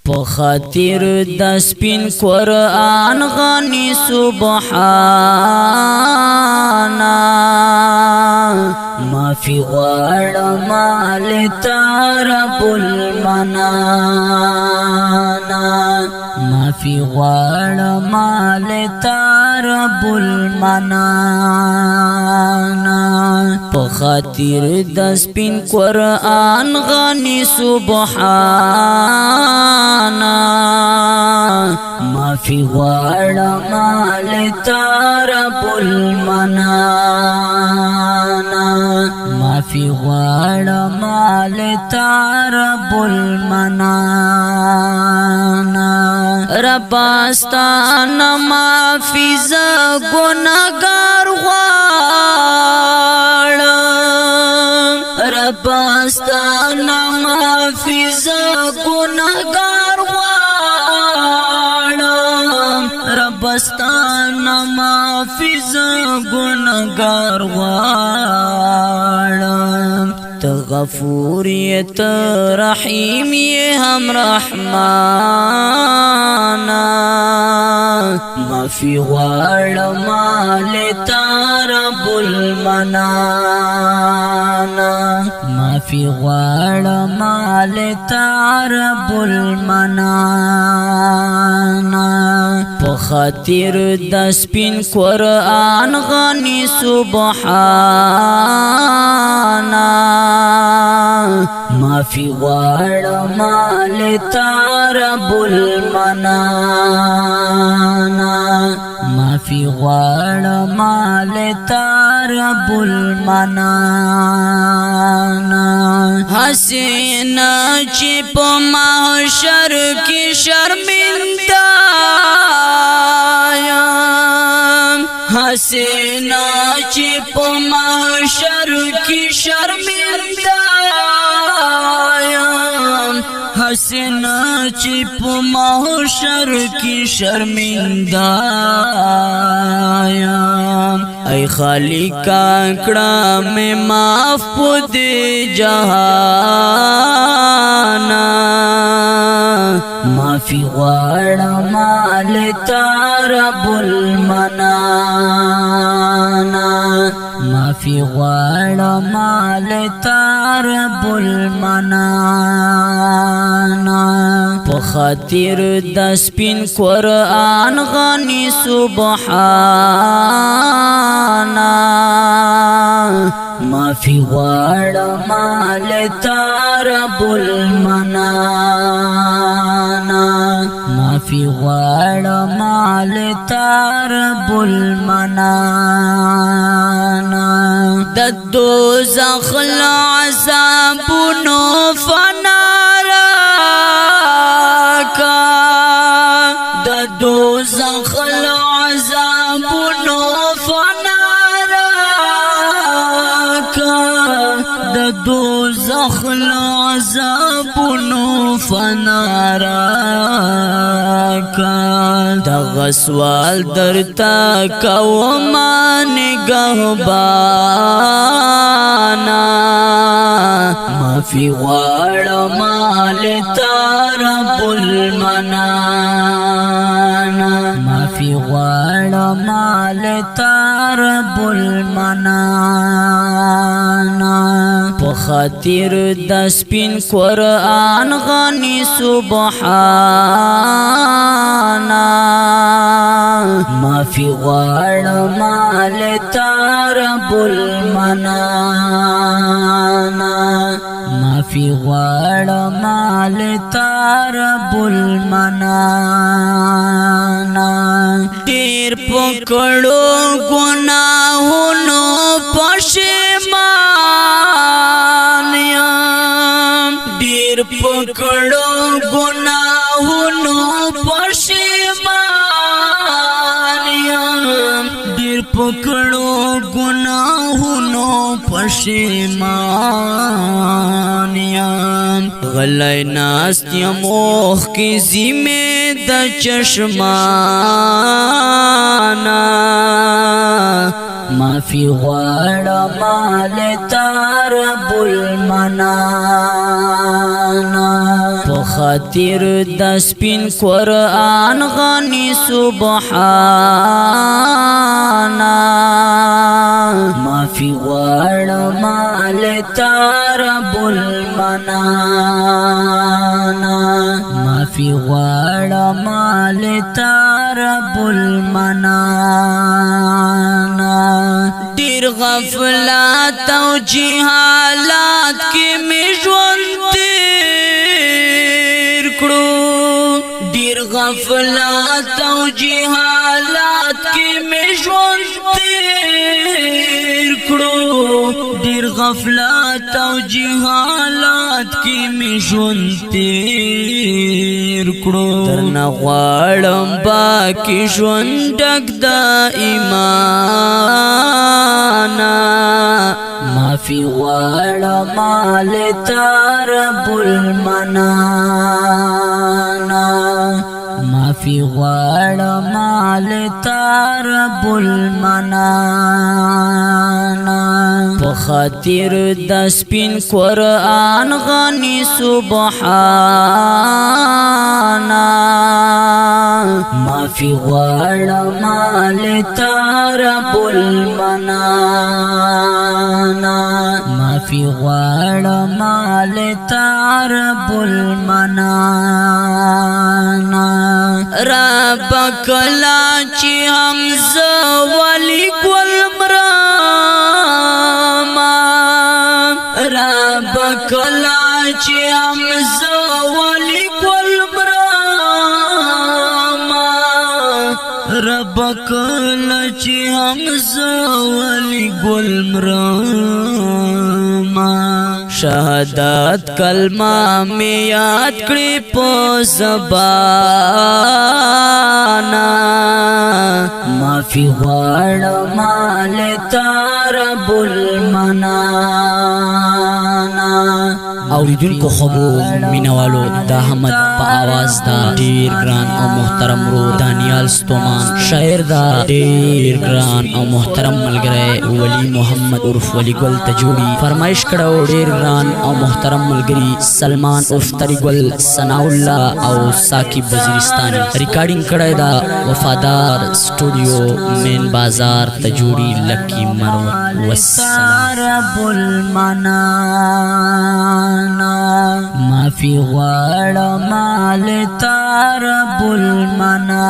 په خاطر د سپین قرآن غني سبحانا معافی غواړم لتا رب المنانا معافی غواړم لتا رب المنانا په خاطر د سپین قرآن غني سبحانا معافی غواړم لتا رب المنانا معافی غواړم لتا رب المنانا رب استانا معافی ز گناهګار غواړم رب استانا معافی ز گناهګار غواړم رب استانا معافی ز گناهګار غواړم ته غفور یې ته رحیم یې هم رحمانا معافی غواړم لتا رب المنانا معافی غواړم لتا رب المنانا په خاطر د سپین قرآن غني سبحانا معافی غواړم لتا رب المنانا معافی غواړم لتا رب المنانا حسین چې په محشر کې شرمنده حسین چې په محشر کې شرمنده حسین چې په محشر کې شرمنده ای خالق کړه مې معاف پدې جهانا معافی غواړم لتا رب المنانا معافی غواړم لتا رب المنانا په خاطر د سپین قرآن غني سبحانا معافی غواړم لتا رب المنانا معافی غواړم لتا رب المنانا د دوزخ عذابونو فنا راکا د دوزخ عذابونو فنا راکا د دوزخ عذابونو فنا راکا دغه سوال درتا کوما نگهبانا معافی غواړم لتا رب المنانا معافی غواړم لتا رب المنانا په خاطر د سپین قرآن غني سبحانا معافی غواړم لتا رب المنانا معافی غواړم لتا رب المنانا ډیر پکړو ګناهونو پښیمان یم ډیر پکړو ګناهونو پښیمان یم ډیر پکړو ګناهونو پښیمان یم غلی ناست یم اوښ کې زیمې د چشمانا معافی غواړم لتا رب المنانا خاطر د سپین قرآن غنی سبحانا معافی غواړم لتا رب المنانا معافی غواړم لتا رب المنانا ډیر غفلت او جهالت کې می ژوند تیر کړو ډیر غفلت او جهالت کې می ژوند تیر کړو ډیر غفلت او جهالت کې می ژوند تیر کړو درنه غواړم باقي ژوند ډک د ایمان معافی غواړم لتا رب المنانا معافی غواړم لتا رب المنانا په خاطر د سپین قرآن غنی سبحانا معافی غواړم لتا رب المنانا معافی غواړم لتا رب المنانا رب کلا چې حمزه ولی ګل مرما رب کلا چې حمزه ولی ګل مرما رب کلا چې حمزه ولی ګل مرما شهادت کلمه می یاد کړی په زبانا معافی غواړم لتا رب المنانا اوریدونکو خبو مینوالو د احمد په आवाज دا ډیر ګران او محترم رو دانیال ستومان شاعر دا ډیر ګران او محترم ملګری ولی محمد عرف ولی ګل تجوړي فرمایش کړو ډیر ګران او محترم ملګری سلمان عرف تری ګل ثنا الله او ساقب وزیرستاني ریکارډینګ کړی دا وفادار سټوډیو مین بازار تجوړي لکی مرو والسلام رب المنانا معافی غواړم لتا رب المنانا